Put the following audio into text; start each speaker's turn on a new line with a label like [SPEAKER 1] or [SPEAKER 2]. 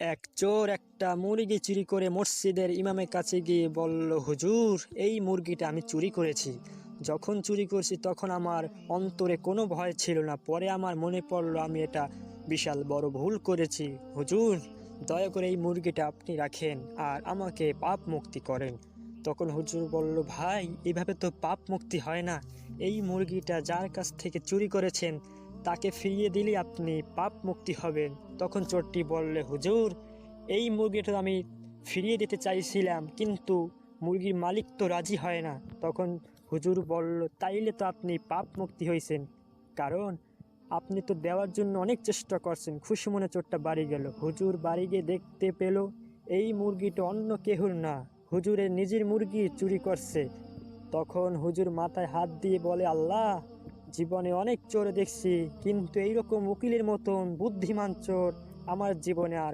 [SPEAKER 1] এক চোর একটা মুরগি চুরি করে মসজিদের ইমামের কাছে গিয়ে বলল, হুজুর, এই মুরগিটা আমি চুরি করেছি। যখন চুরি করছি তখন আমার অন্তরে কোনো ভয় ছিল না। পরে আমার মনে পড়লো আমি এটা বিশাল বড় ভুল করেছি। হুজুর, দয়া করে এই মুরগিটা আপনি রাখেন আর আমাকে পাপ মুক্তি করেন। তখন হুজুর বলল, ভাই, এইভাবে তো পাপ মুক্তি হয় না। এই মুরগিটা যার কাছ থেকে চুরি করেছেন তাকে ফিরিয়ে দিলে আপনি পাপ মুক্তি হবেন। তখন চোরটি বললে, হুজুর, এই মুরগিটা আমি ফিরিয়ে দিতে চাইছিলাম, কিন্তু মুরগির মালিক তো রাজি হয় না। তখন হুজুর বলল, তাইলে তো আপনি পাপ মুক্তি হয়েছেন, কারণ আপনি তো দেওয়ার জন্য অনেক চেষ্টা করছেন। খুশি মনে চোরটা বাড়ি গেল। হুজুর বাড়ি গিয়ে দেখতে পেল এই মুরগিটা অন্য কেহুর না, হুজুরের নিজের মুরগি চুরি করছে। তখন হুজুর মাথায় হাত দিয়ে বলে, আল্লাহ, জীবনে অনেক চোর দেখছি, কিন্তু এইরকম উকিলের মতন বুদ্ধিমান চোর আমার জীবনে আর